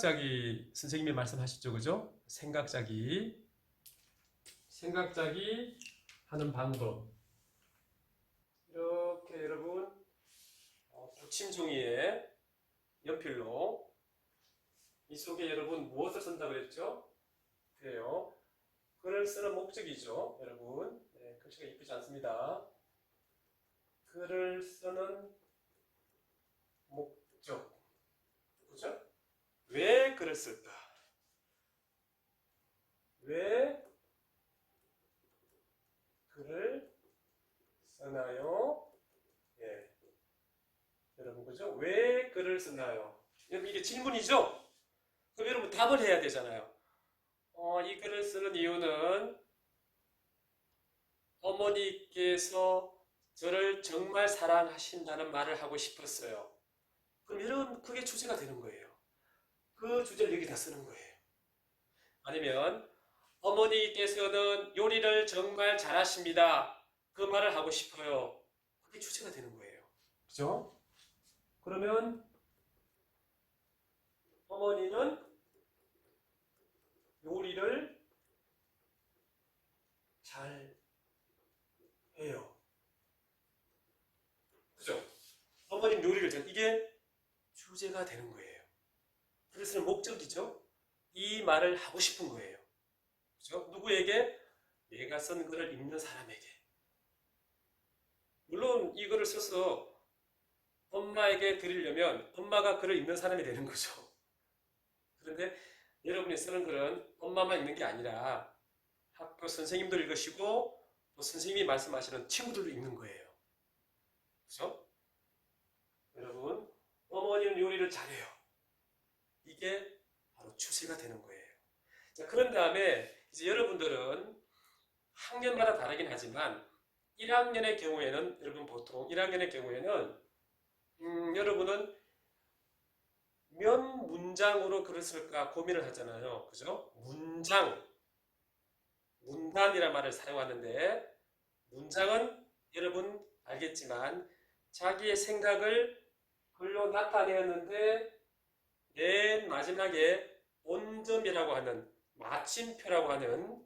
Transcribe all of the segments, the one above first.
생각자기 선생님이 말씀하셨죠, 그죠? 생각자기 하는 방법. 이렇게 여러분 붙임 종이에 연필로 이 속에 여러분 무엇을 쓴다고 그랬죠? 그래요. 글을 쓰는 목적이죠, 여러분. 네, 글씨가 이쁘지 않습니다. 글을 쓰는 목적. 그죠? 왜 글을 쓸까? 왜 글을 쓰나요? 예. 여러분, 그죠? 왜 글을 쓰나요? 여러분, 이게 질문이죠? 그럼 여러분 답을 해야 되잖아요. 이 글을 쓰는 이유는 어머니께서 저를 정말 사랑하신다는 말을 하고 싶었어요. 그럼 여러분, 그게 주제가 되는 거예요. 그 주제를 여기다 쓰는 거예요. 아니면 어머니께서는 요리를 정말 잘하십니다. 그 말을 하고 싶어요. 그게 주제가 되는 거예요. 그죠? 그러면 어머니는 요리를 잘 해요. 그죠? 어머님 요리를 잘, 이게 주제가 되는 거예요. 그래서 목적이죠. 이 말을 하고 싶은 거예요. 그죠? 누구에게? 내가 쓴 글을 읽는 사람에게. 물론 이 글을 써서 엄마에게 드리려면 엄마가 글을 읽는 사람이 되는 거죠. 그런데 여러분이 쓰는 글은 엄마만 읽는 게 아니라 학교 선생님도 읽으시고 또 선생님이 말씀하시는 친구들도 읽는 거예요. 그죠? 여러분, 어머니는 요리를 잘해요. 이게 바로 주제가 되는 거예요. 자, 그런 다음에 이제 여러분들은 학년마다 다르긴 하지만 1학년의 경우에는 여러분 보통 1학년의 경우에는 여러분은 몇 문장으로 글을 쓸까 고민을 하잖아요. 그죠? 문단이란 말을 사용하는데 문장은 여러분 알겠지만 자기의 생각을 글로 나타내었는데 맨 마지막에 온점이라고 하는 마침표라고 하는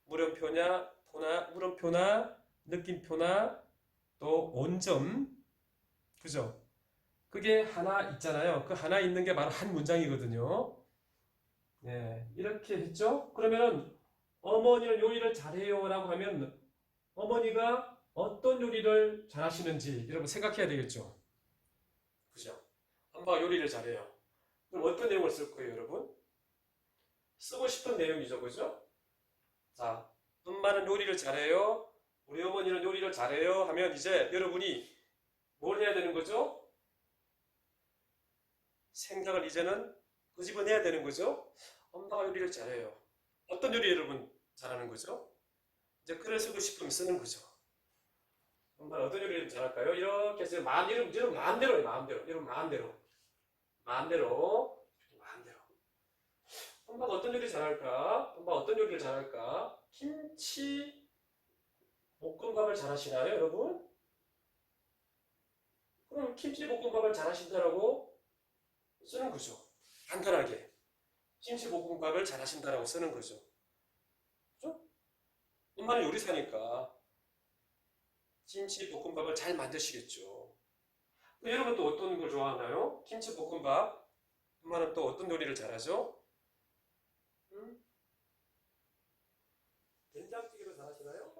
물음표나 느낌표나 또 온점, 그죠? 그게 하나 있잖아요. 그 하나 있는 게 바로 한 문장이거든요. 네, 이렇게 했죠? 그러면 어머니는 요리를 잘해요라고 하면 어머니가 어떤 요리를 잘하시는지 여러분 생각해야 되겠죠? 그죠? 엄마가 요리를 잘해요. 그럼 어떤 내용을 쓸 거예요, 여러분? 쓰고 싶은 내용이죠, 그죠? 자, 엄마는 요리를 잘해요. 우리 어머니는 요리를 잘해요. 하면 이제 여러분이 뭘 해야 되는 거죠? 생각을 이제는 끄집어내야 되는 거죠? 엄마가 요리를 잘해요. 어떤 요리 여러분 잘하는 거죠? 이제 글을 쓰고 싶으면 쓰는 거죠. 엄마는 어떤 요리를 잘할까요? 이렇게 해서 여러분 마음대로요, 마음대로. 여러분 마음대로. 마음대로. 엄마가 어떤 요리 잘할까? 엄마 어떤 요리를 잘할까? 김치 볶음밥을 잘하시나요, 여러분? 그럼 김치 볶음밥을 잘하신다라고 쓰는 거죠. 간단하게. 김치 볶음밥을 잘하신다라고 쓰는 거죠. 그죠? 엄마는 요리사니까 김치 볶음밥을 잘 만드시겠죠. 여러분 또 어떤 걸 좋아하나요? 김치 볶음밥. 엄마는 또 어떤 요리를 잘하죠? 된장찌개를 잘하시나요?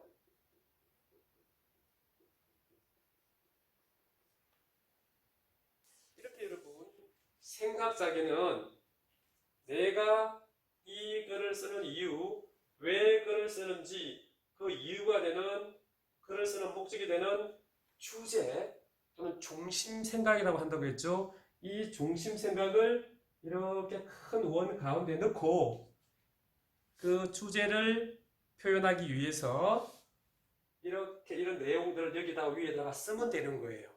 이렇게 여러분 생각자기는 내가 이 글을 쓰는 이유, 왜 글을 쓰는지 그 이유가 되는 글을 쓰는 목적이 되는 주제 또는 중심 생각이라고 한다고 했죠. 이 중심 생각을 이렇게 큰 원 가운데 넣고 그 주제를 표현하기 위해서 이렇게 이런 내용들을 여기다 위에다가 쓰면 되는 거예요.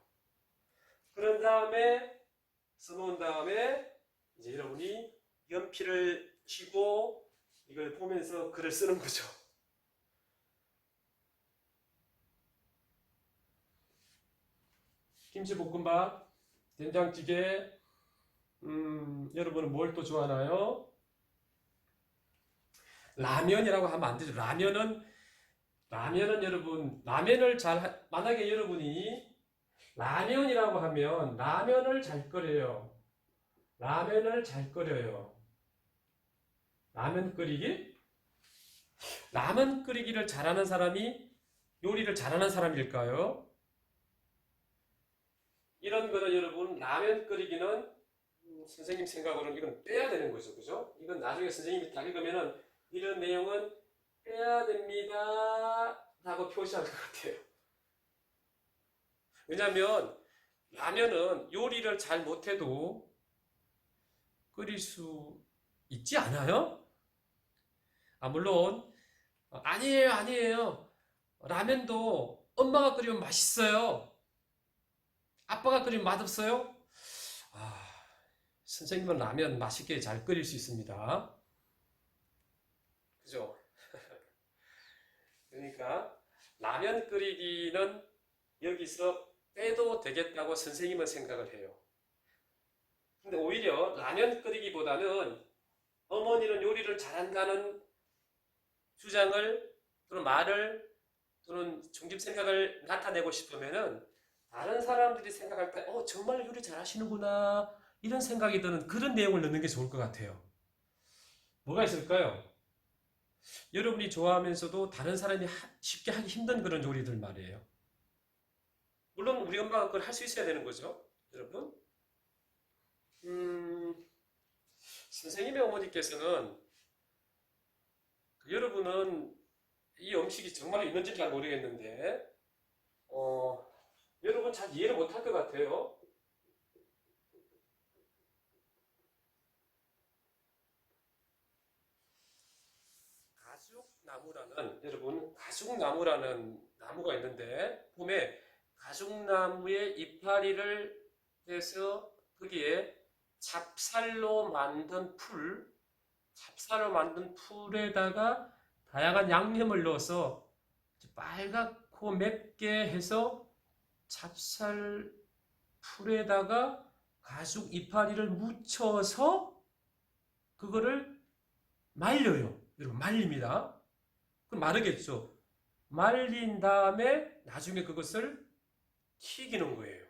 그런 다음에 써놓은 다음에 이제 여러분이 연필을 쥐고 이걸 보면서 글을 쓰는 거죠. 김치볶음밥, 된장찌개, 여러분은 뭘 또 좋아하나요? 라면이라고 하면 안 되죠. 라면은 여러분, 만약에 여러분이 라면이라고 하면 라면을 잘 끓여요. 라면을 잘 끓여요. 라면 끓이기? 라면 끓이기를 잘하는 사람이 요리를 잘하는 사람일까요? 이런 거는 여러분, 라면 끓이기는 선생님 생각으로는 이건 빼야 되는 거죠. 그죠? 이건 나중에 선생님이 다 읽으면은 이런 내용은 빼야 됩니다. 라고 표시할 것 같아요. 왜냐하면 라면은 요리를 잘 못해도 끓일 수 있지 않아요? 물론 아니에요, 아니에요. 라면도 엄마가 끓이면 맛있어요. 아빠가 끓이면 맛없어요? 아, 선생님은 라면 맛있게 잘 끓일 수 있습니다. 그죠? 그러니까 라면 끓이기는 여기서 빼도 되겠다고 선생님은 생각을 해요. 근데 오히려 라면 끓이기보다는 어머니는 요리를 잘한다는 주장을 또는 말을 또는 중심 생각을 나타내고 싶으면은 다른 사람들이 생각할 때, 정말 요리 잘하시는구나 이런 생각이 드는 그런 내용을 넣는 게 좋을 것 같아요. 뭐가 있을까요? 여러분이 좋아하면서도 다른 사람이 쉽게 하기 힘든 그런 요리들 말이에요. 물론 우리 엄마가 그걸 할 수 있어야 되는 거죠, 여러분. 음, 선생님의 어머니께서는 여러분은 이 음식이 정말 있는지 잘 모르겠는데, 어, 여러분 잘 이해를 못할 것 같아요. 가죽나무라는 나무가 있는데 봄에 가죽나무의 이파리를 해서 거기에 찹쌀로 만든 찹쌀로 만든 풀에다가 다양한 양념을 넣어서 빨갛고 맵게 해서 찹쌀 풀에다가 가죽 이파리를 묻혀서 그거를 말려요. 여러분 말립니다. 그럼 마르겠죠. 말린 다음에 나중에 그것을 튀기는 거예요.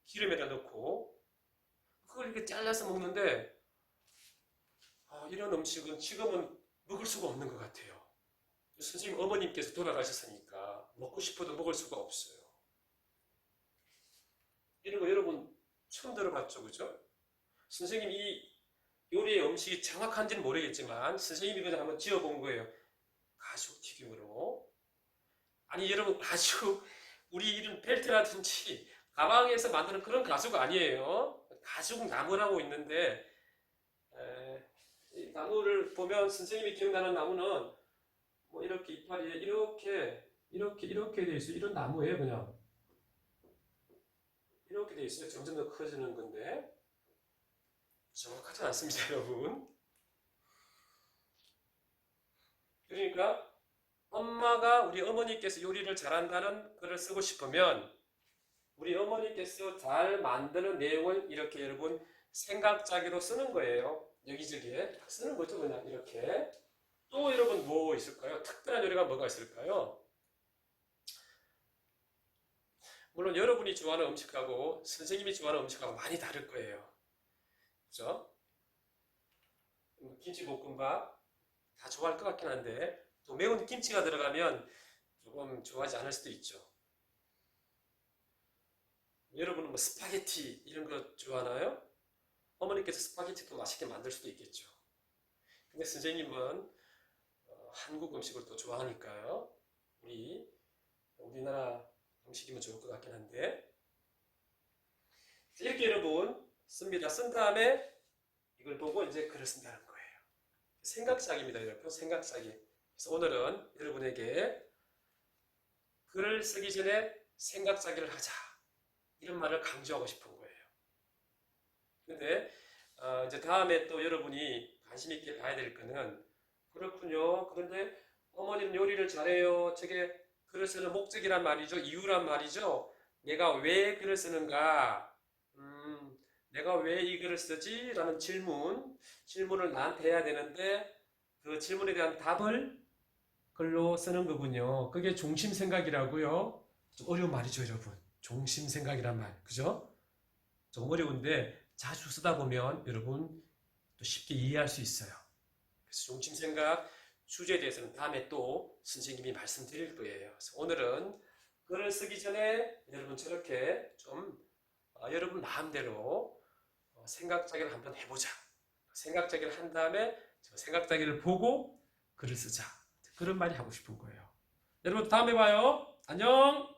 기름에다 넣고 그걸 이렇게 잘라서 먹는데 이런 음식은 지금은 먹을 수가 없는 것 같아요. 선생님 어머님께서 돌아가셨으니까 먹고 싶어도 먹을 수가 없어요. 이런 거 여러분 처음 들어봤죠, 그죠? 선생님 이 요리의 음식이 정확한지는 모르겠지만 선생님이 그냥 한번 지어본 거예요. 가죽 튀김으로. 아니 여러분 가죽 우리 이런 벨트라든지 가방에서 만드는 그런 가죽 아니에요. 가죽 나무라고 있는데 이 나무를 보면 선생님이 기억나는 나무는 뭐 이렇게 이파리에 이렇게 돼 있어요. 이런 나무예요, 그냥. 이렇게 돼 있어요. 점점 더 커지는 건데 정확하지 않습니다, 여러분. 그러니까 우리 어머니께서 요리를 잘한다는 글을 쓰고 싶으면 우리 어머니께서 잘 만드는 내용을 이렇게 여러분 생각짜기로 쓰는 거예요. 여기저기에 쓰는 거죠, 그냥 이렇게. 또 여러분 뭐 있을까요? 특별한 요리가 뭐가 있을까요? 물론 여러분이 좋아하는 음식하고 선생님이 좋아하는 음식하고 많이 다를 거예요. 그죠? 김치볶음밥 다 좋아할 것 같긴 한데 또 매운 김치가 들어가면 조금 좋아하지 않을 수도 있죠. 여러분은 뭐 스파게티 이런 거 좋아하나요? 어머니께서 스파게티도 맛있게 만들 수도 있겠죠. 근데 선생님은 한국 음식을 또 좋아하니까요. 우리나라 음식이면 좋을 것 같긴 한데 이렇게 여러분 씁니다. 쓴 다음에 이걸 보고 이제 글을 쓴다는 거예요. 생각작입니다, 여러분. 생각작이. 그래서 오늘은 여러분에게 글을 쓰기 전에 생각작기를 하자. 이런 말을 강조하고 싶은 거예요. 근데 이제 다음에 또 여러분이 관심 있게 봐야 될 거는 그렇군요. 그런데 어머니는 요리를 잘해요. 저게 글을 쓰는 목적이란 말이죠. 이유란 말이죠. 내가 왜 글을 쓰는가? 내가 왜 이 글을 쓰지? 라는 질문을 나한테 해야 되는데 그 질문에 대한 답을 글로 쓰는 거군요. 그게 중심생각이라고요. 좀 어려운 말이죠, 여러분. 중심생각이란 말, 그죠? 좀 어려운데 자주 쓰다 보면 여러분 또 쉽게 이해할 수 있어요. 그래서 중심생각 주제에 대해서는 다음에 또 선생님이 말씀드릴 거예요. 그래서 오늘은 글을 쓰기 전에 여러분 저렇게 좀 여러분 마음대로 생각짜기를 한번 해보자. 생각짜기를 한 다음에 생각짜기를 보고 글을 쓰자. 그런 말이 하고 싶은 거예요. 여러분 다음에 봐요. 안녕!